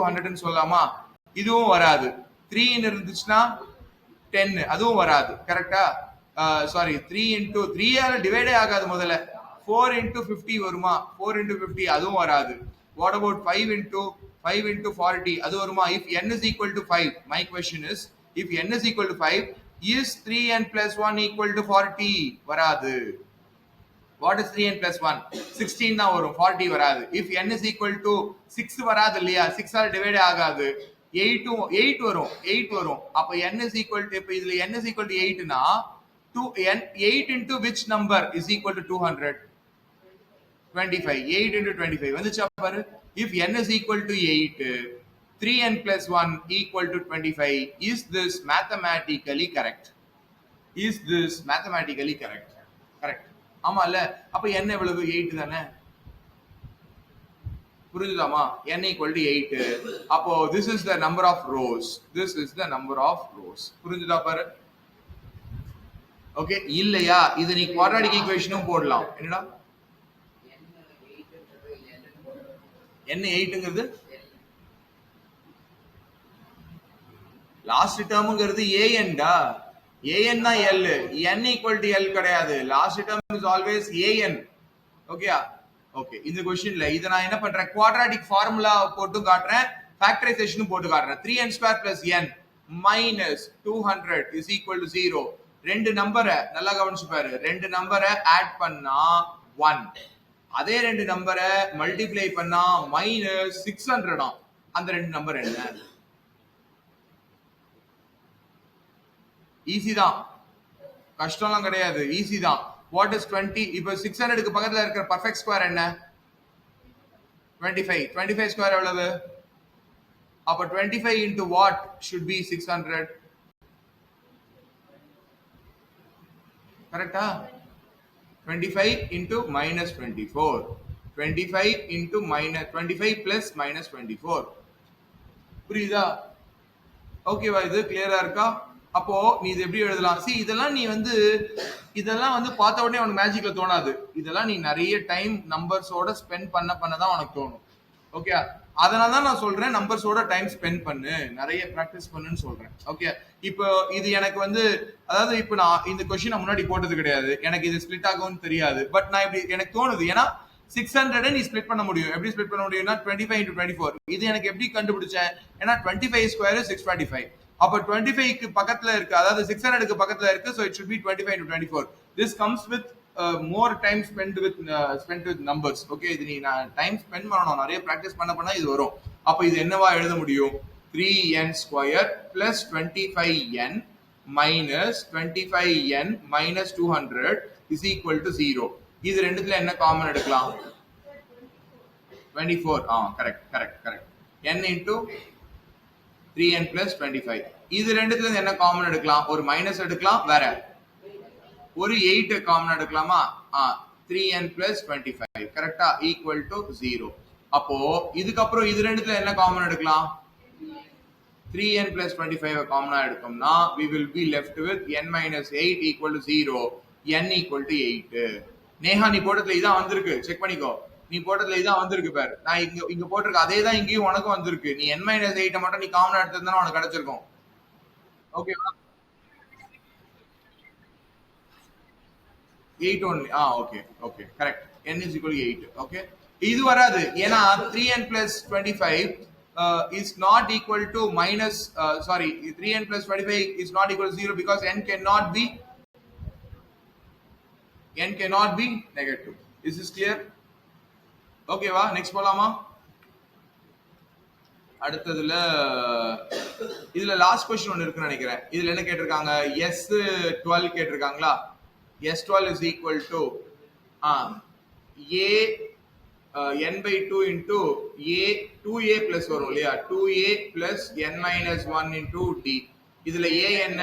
100 சொல்லலாமா? இதுவும் வராது. 3 இருந்துச்சுன்னா 10 அதுவும் வராது. கரெக்டா? சாரி 3 into 3 ஆல டிவைடே ஆகாது முதல்ல. 4 into 50 வருமா? 4 into 50 அதுவும் வராது. What about 5 into 40 அது வருமா? If n is equal to 5, my question is, if n is equal to 5, is 3n plus 1 equal to 40? வராது. What is 3n plus 1? 16 தான் வரும், 40 வராது. If n is equal to 6 வராது இல்லையா? 6 ஆல் டிவைட் ஆகாது. 8 வரும், 8 வரும். அப்ப n is equal to, இப்ப இதுல n is equal to 8 னா 8 into which number is equal to 200? 25. 8 into 25 வந்துச்சா பாரு. If n is equal to 8, 3n plus 1 equal to 25. Is this mathematically correct? Is this mathematically correct? Correct. ஆமா இல்ல? அப்ப n எவ்வளவு? 8 தானே? புரிஞ்சுதாமா? n equal to 8. அப்போ this is the number of rows. This is the number of rows. புரிஞ்சுதா பாரு? Okay இல்லையா? இது நீ குவாட்ராட்டிக் ஈக்குவேஷனும் போடலாம். என்னடா? n 8ங்கிறது லாஸ்ட் டேர்ம்ங்கிறது an டா. an தான் l. n equal to l கிடையாது. Last term is always an. ஓகேயா? ஓகே இந்த क्वेश्चनல இத நான் என்ன பண்றேன்? குவாட்ராட்டிக் ஃபார்முலா போட்டு காட்றேன், ஃபேக்டரைசேஷனும் போட்டு காட்றேன். 3n² plus n minus 200 is equal to 0. ரெண்டு நம்பரை நல்லா கவனிச்சு பாரு. ரெண்டு நம்பரை ஆட் பண்ணா 1. அதே ரெண்டு நம்பரை மல்டிப்ளை பண்ணா மைனஸ் 600 ஆம். அந்த ரெண்டு நம்பர் என்ன? ஈஸி தான், கஷ்டம்லாம் கிடையாது, ஈஸி தான். What is 20? இப்போ 600க்கு பக்கத்துல இருக்கிற பர்ஃபெக்ட் ஸ்கொயர் என்ன? 25. 25 ஸ்கொயர் எவ்வளவு? அப்ப 25 into what should be 600? கரெக்டா? 25 into minus 24. 25 into minus 25 plus minus 24. புரியுதா? ஓகேவா? இது கிளியரா இருக்கா? அப்போ நீ இது எப்படி எழுதலாம்? சி இதெல்லாம் நீ வந்து இதெல்லாம் வந்து பார்த்த உடனே உனக்கு மேஜிக்ல தோணாது. இதெல்லாம் நீ நிறைய டைம் நம்பர்ஸோட ஸ்பெண்ட் பண்ணதான் உனக்கு தோணும். ஓகே, அதனால தான் நான் சொல்றேன் நம்பர்ஸோட டைம் ஸ்பெண்ட் பண்ணு, நிறைய ப்ராக்டிஸ் பண்ணுன்னு சொல்றேன். ஓகே, இப்போ இது எனக்கு வந்து அதாவது இப்போ நான் இந்த கொஸ்டின் முன்னாடி போட்டது கிடையாது, எனக்கு இது ஸ்பிளிட் ஆகும்னு தெரியாது. பட் நான் இப்படி எனக்கு தோணுது, ஏன்னா 600 நீ ஸ்பிளிட் பண்ண முடியும். எப்படி ஸ்பிளிட் பண்ண முடியும்னா 25 into 24. இது எனக்கு எப்படி கண்டுபிடிச்சேன்? ஏன்னா 25 ஸ்கொயர் 625. அப்ப 25க்கு பக்கத்துல இருக்கு, அதாவது 600க்கு பக்கத்துல இருக்கு. So it should be 25 into 24. This comes with more time spent with numbers. Okay, இது நீ டைம் ஸ்பெண்ட் பண்ணணும், நிறைய பிராக்டிஸ் பண்ணா இது வரும். அப்ப இது என்னவா எழுத முடியும்? 3n square plus 25n minus 25n minus 200 is equal to 0. இது ரெண்டுத்துல என்ன காமன் எடுக்கலாம்? 24. Correct. n into 3n plus 25. இது ரெண்டுத்துல என்ன காமன் எடுக்கலாம்? ஒரு மைனஸ் எடுக்கலாம், வேற ஒரு 8 காமன் எடுக்கலாமா? 3n plus 25 கரெக்டா ஈக்குவல் டு 0. அப்போ இதுக்கப்புறம் இது ரெண்டுத்துல என்ன காமன் எடுக்கலாம்? 3n plus 25 காமனா எடுத்தோம்னா we will be left with n minus 8 equal to 0. n equal to 8. Neha நீ போட்டதுல இதான் வந்திருக்கு, செக் பண்ணிக்கோ. நீ போட்டதுல இதான் வந்திருக்கு பாரு. நான் இங்க போட்டிருக்க அதே தான் இங்கேயும் உனக்கும் வந்திருக்கு. நீ n minus 8 மட்டும் நீ காமனா எடுத்ததுனா உனக்கு கிடைச்சிருக்கும். ஓகேவா? 8 only. Okay correct. n is equal to 8. Okay, இது வராது, ஏன்னா 3n plus 25 is not equal to minus 3n plus 25 is not equal to 0 because n cannot be negative. Is this clear? ஓகேவா? நெக்ஸ்ட் போலாமா? அடுத்ததுல இதுல லாஸ்ட் क्वेश्चन ஒன்னு இருக்குன்னு நினைக்கிறேன். இதுல என்ன கேட்டிருக்காங்க? S12 கேட்டிருக்காங்களா? S12 is equal to a n by 2 into a 2a plus வரும் இல்லையா? 2a plus n minus 1 into d. இதுல a என்ன?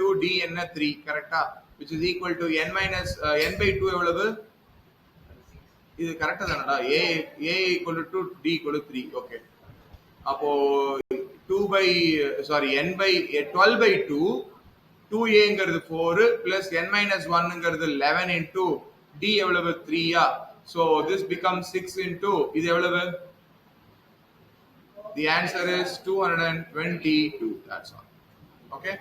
2, d என்ன 3. கரெக்டா? which is equal to n minus n by 2 எவ்வளவு? இது கரெக்டா தானடா? a equal to 2, d equal to 3. Okay, அப்போ n by 12 by 2 2a ங்கிறது 4 plus n minus 1ங்கிறது 11 into d எவ்வளவு? 3யா? So this becomes 6 into இது எவ்வளவு? The answer is 222. That's all. Okay.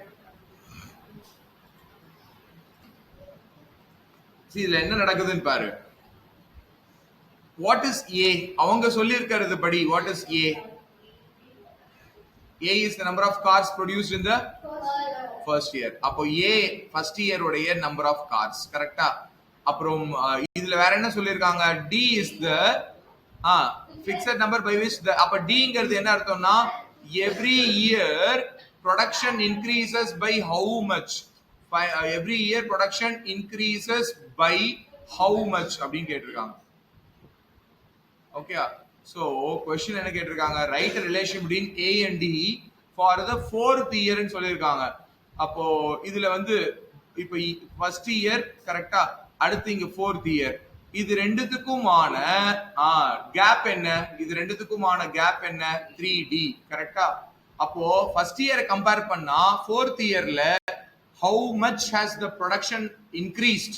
See இதுல என்ன நடக்குதுன்னு பாரு. What is A? அவங்க சொல்லி இருக்கிறது படி what is A? A is the number of cars produced in the first year. அப்போ A first year உடைய number of cars. கரெக்டா? அப்புறம் இதுல வேற என்ன சொல்லிருக்காங்க? D is the fixed number by which the அப்ப Dங்கிறது என்ன அர்த்தம்னா every year production increases by how much? Every year production increases by how much அப்படின்னு கேட்டிருக்காங்க. ஓகே. So question என்ன கேட்டிருக்காங்க? Write a relation between A and D for the fourth year ன்னு சொல்லிருக்காங்க. அப்போ இதுல வந்து இப்போ ஃபர்ஸ்ட் இயர் கரெக்டா, அடுத்து இங்க ஃபோர்த் இயர், இது ரெண்டுத்துக்குமான கேப் என்ன? இது ரெண்டுத்துக்குமான கேப் என்ன? 3D கரெக்டா. அப்போ ஃபர்ஸ்ட் இயரை கம்பேர் பண்ணா ஃபோர்த் இயர்ல how much has the production increased?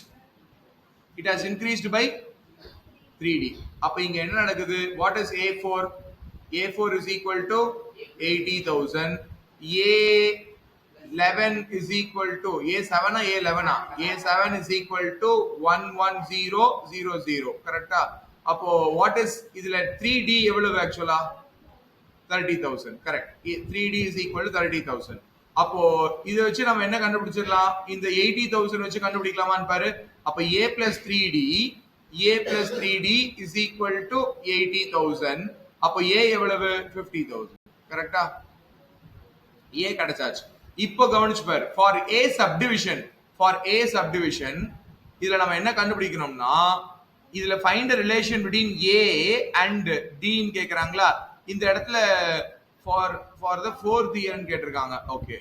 It has increased by 3D. அப்ப இங்க என்ன நடக்குது? What is A4? A4 is equal to 80,000. A11 is equal to A7 A11 A7 is equal to 11000. கரெக்டா? அப்போ what is இதுல 3D எவ்வளவு ஆக்சுவலா? 30,000. Correct. 3D is equal to 30,000. அப்போ இதை வச்சு நம்ம என்ன கண்டுபிடிச்சிடலாம்? இந்த 80,000 வச்சு கண்டுபிடிக்கலாமான்னு பாரு. அப்ப A plus 3D is equal to 80,000. அப்போ A எவ்வளவு? 50,000. கரெக்டா? A கிடைச்சாச்சு. இப்போ கவனிச்சு பாரு. For A subdivision இதுல நம்ம என்ன கண்டுபிடிக்கணும்னா, இதுல find a relation between A and D ன்னு கேக்குறாங்களா? இந்த இடத்துல for the fourth year ன்னு கேட்டிருக்காங்க. ஓகே.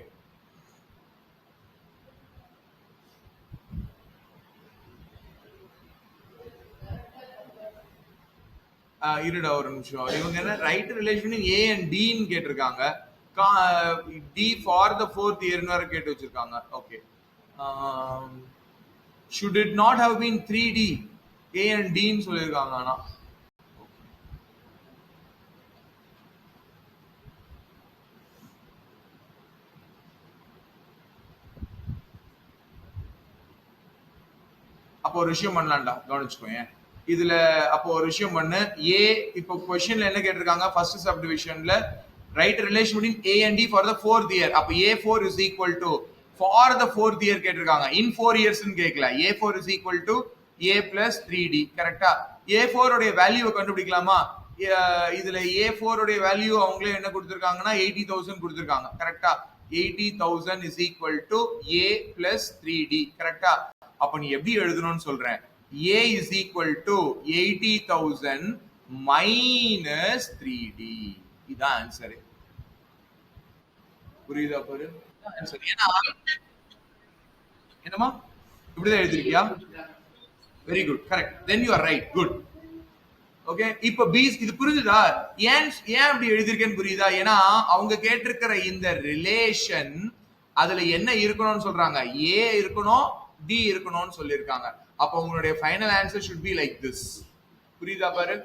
இருடா ஒரு நிமிஷம். இவங்க என்ன right relation A and D ன்னு கேட்டிருக்காங்க. D for the fourth year ன்னு வேற கேட்டு வச்சிருக்காங்க. Okay. should it not have been 3D? A and D ன்னு சொல்லிருக்காங்க. ஆனா அப்போ ஒரு விஷயம் பண்ணலாம்டா, கவனிச்சுக்கோங்க. இதுல அப்போ ஒரு விஷயம் பண்ணு. A இப்போ क्वेश्चनல என்ன கேட்டிருக்காங்க? ஃபர்ஸ்ட் சப்டிவிஷன்ல right relation between A and D for the fourth year. அப்ப A4 is equal to for the fourth year கேட்டிருக்காங்க. in 4 years ன்னு கேட்கல. A4 is equal to A plus 3D. கரெக்டா? A4 உடைய வேல்யூவை கண்டுபிடிக்கலாமா? இதுல A4 உடைய வேல்யூ அவங்களே என்ன கொடுத்திருக்காங்கன்னா 80,000 கொடுத்திருக்காங்க. கரெக்டா? 80,000 is equal to A plus 3D. கரெக்டா? அப்ப நீ எப்படி எழுதணும்னு சொல்றேன். A is equal to 80,000 minus 3D. இதான் ஆன்சர். புரியுதா பாரு? ஆன்சர். என்னமா இப்படிதான் எழுதிருக்கியா? Very good. Correct. Then you are right. Good. Okay. இப்ப பி இது புரிஞ்சுதா? ஏன் அப்படி எழுதிருக்கேன்னு புரியுதா? ஏன்னா அவங்க கேட்டிருக்கிற இந்த ரிலேஷன் அதுல என்ன இருக்கணும்னு சொல்றாங்க? A இருக்கணும், D இருக்கணும்னு சொல்லியிருக்காங்க. அப்ப உங்களுடைய final answer should be like this. புரியுதா பாரு?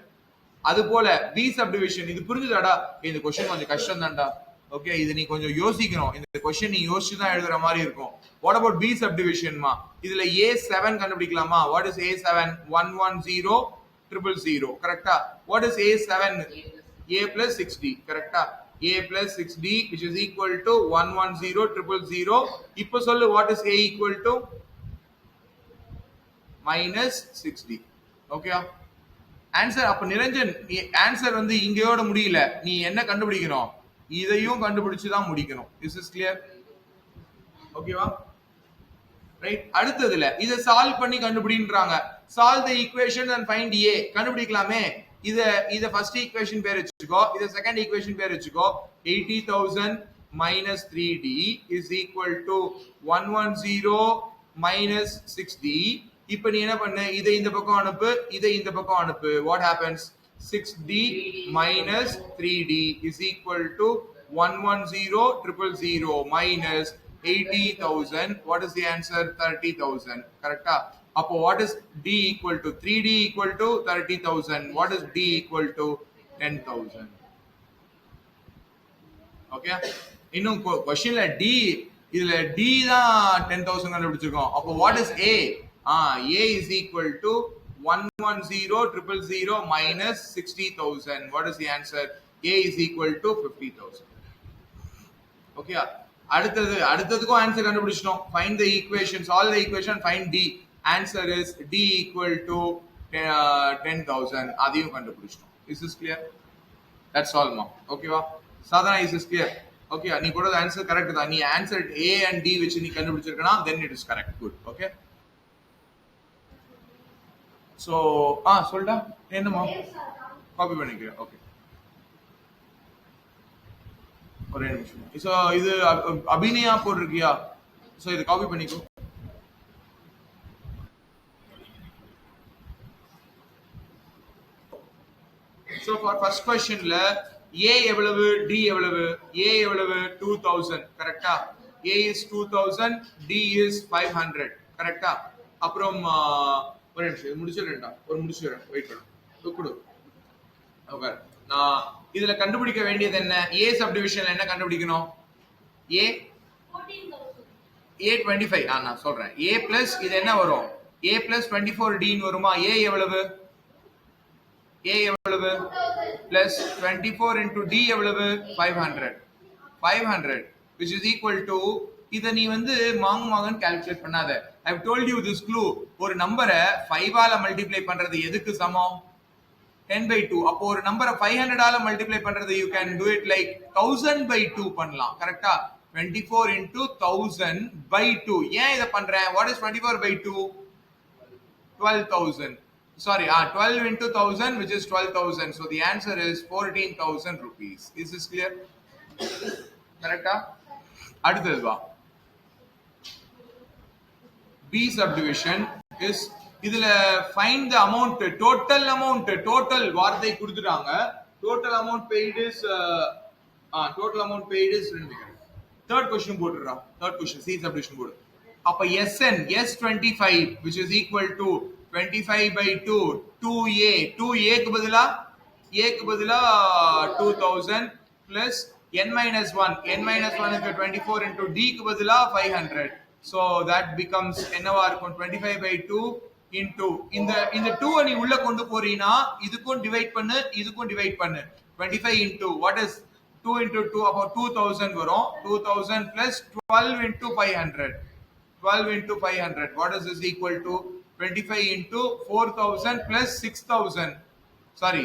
அது போல பி சப்டிவிஷன் இது புரிஞ்சுதாடா? இந்த क्वेश्चन கொஞ்சம் கஷ்டம் தான்டா. ஓகே. இது நீ கொஞ்சம் யோசிக்கணும். இந்த क्वेश्चन நீ யோசிச்சு தான் எழுதுற மாதிரி இருக்கும். வாட் அபௌட் பி சப்டிவிஷன் மா? இதுல A7 கண்டுபிடிக்கலாமா? What is A7? 110,000. கரெக்டா? What is A7? A plus 6D. கரெக்டா? A plus 6D which is equal to 110,000. இப்போ சொல்லு what is A equal to? minus 6D. ஓகேயா? ஆன்சர். அப்ப நிரஞ்சன் ஆன்சர் வந்து இங்கயோட முடியல. நீ என்ன கண்டுபிடிக்கணும்? இதையும் கண்டுபிடிச்சு தான் முடிக்கணும். Is is clear? ஓகேவா? ரைட். அடுத்ததுல இத சால்வ் பண்ணி கண்டுபிடின்றாங்க. Solve the equation and find A. கண்டுபிடிக்கலாமே. இத ஃபர்ஸ்ட் ஈக்குவேஷன் பேர் வெச்சுக்கோ, இத செகண்ட் ஈக்குவேஷன் பேர் வெச்சுக்கோ. 80,000 minus 3D is equal to 110 minus 6D. இப்போ நீ என்ன பண்ணு? இதை இந்த பக்கம் அனுப்பு, இதை இந்த பக்கம் அனுப்பு. What happens? 6D minus 3D is equal to 110,000 minus 80,000. What is the answer? 30,000. கரெக்டா? அப்போ what is D equal to? 3D equal to 30,000. What is D equal to? 10,000. Okay, இன்னும் क्वेश्चनல D, இதுல D தான் 10,000 கண்டுபிடிச்சிருக்கோம். அப்போ what is A? A is equal to 110,000 minus 60,000. What is the answer? A is equal to 50,000. Okay, அடுத்ததுக்கும் answer கண்டுபிடிச்சிட்டோம். Find the equation, solve the equation, find D. Answer is D equal to 10,000. அதையும் கண்டுபிடிச்சிட்டோம். Is this clear? That's all ma. ஓகேவா Sadhana, is this clear? Okay, நீ போடுறது answer correct தான். நீ answer A and D வச்சு நீ கண்டுபிடிச்சிருக்கனா then it is correct. Good. Okay, so சொல்டா என்னமா காப்பி பண்ணிக்கிறேன். ஓகே, ஒரே நிமிஷம். ஸோ இது அபிநயா போட்டிருக்கியா? ஸோ இது காப்பி பண்ணிக்கோ. ஸோ ஃபார் ஃபர்ஸ்ட் கொஸ்டின்ல A எவ்வளவு, D எவ்வளவு? A எவ்வளவு? 2000. கரெக்டா? A is 2000, D is 500. கரெக்டா? அப்புறம் ஒரு நிமிஷம் முடிச்சிடுறேன்டா, ஒரு முடிச்சிடுறேன், வெயிட் பண்ணு கொடு. ஓகே, நான் இதுல கண்டுபிடிக்க வேண்டியது என்ன? A சப்டிவிஷன்ல என்ன கண்டுபிடிக்கணும்? A 25. நான் சொல்றேன். A பிளஸ் இது என்ன வரும்? A பிளஸ் 24D வருமா? A எவ்வளவு? A எவ்வளவு? பிளஸ் 24 into D எவ்வளவு? 500. 500 which is equal to, இத நீ வந்து மாங்கன் கால்குலேட் பண்ணாத. I have told you this clue. ஒரு நம்பரை 5 ஆல மல்டிப்ளை பண்றது எதுக்கு சமம்? 10/2. அப்போ ஒரு நம்பரை 500 ஆல மல்டிப்ளை பண்றது you can do it like 1000/2 பண்ணலாம். கரெக்ட்டா? 24 into 1000/2. ஏன் இத பண்றேன்? What is 24/2? 12,000. Sorry, 12 into 1000, which is 12,000. So the answer is 14,000 rupees. Is this clear? Correcta? அடுத்தது வா. B subdivision is, இதுல find the amount, total amount, total வார்த்தை கொடுத்துட்டாங்க. Total amount paid is third question போட்டுறா. Third question C subdivision போடு. அப்ப SN, S25 which is equal to 25/2 2A. 2A க்கு பதிலா 2000 plus n minus 1. n minus 1 is 24 into D க்கு பதிலா 500. So that becomes என்னவா இருக்கும்? 25/2 into இந்த 2 நீ உள்ள கொண்டு போறீனா இதுக்கும் டிவைட் பண்ணு, இதுக்கும் டிவைட் பண்ணு. 25 into what is 2 into 2, about 2000 வரும். 2000 plus 12 into 500. 12 into 500. What is this equal to? 25 into 4000 plus 6000. Sorry,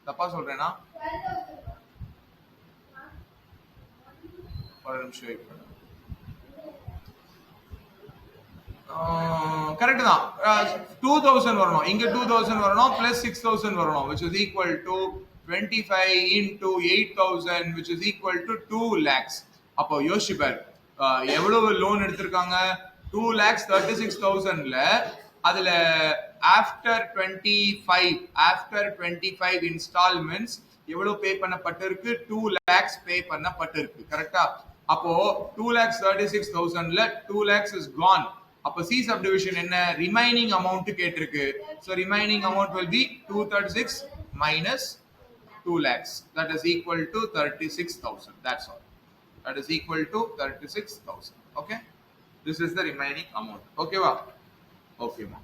தப்பா சொல்றேனா? ஒரு நிமிஷம் வெயிட் பண்ணு. கரெக்ட் தான். 2000 வரணும், இங்க 2000 வரணும், plus 6000 வரணும், which is equal to 25 into 8000, which is equal to 2 lakhs. அப்போ யோசிச்சு பாரு, எவ்வளவு லோன் எடுத்திருக்காங்க? 2,36,000ல அதுல ஆஃப்டர் 25 இன்ஸ்டால்மெண்ட்ஸ் எவ்வளவு பே பண்ணப்பட்டிருக்கு? 2 lakhs பே பண்ணப்பட்டிருக்கு. கரெக்டா? அப்போ 2,36,000ல 2 lakhs is gone. அப்போ C subdivision என்ன? ரிமைனிங் அமௌண்ட் கேட்டிருக்கு. So remaining amount will be 236 minus 2 lakhs. That is equal to 36,000. That's all. That is equal to 36,000. Okay? This is the remaining amount. Okay, va? Okay, ma.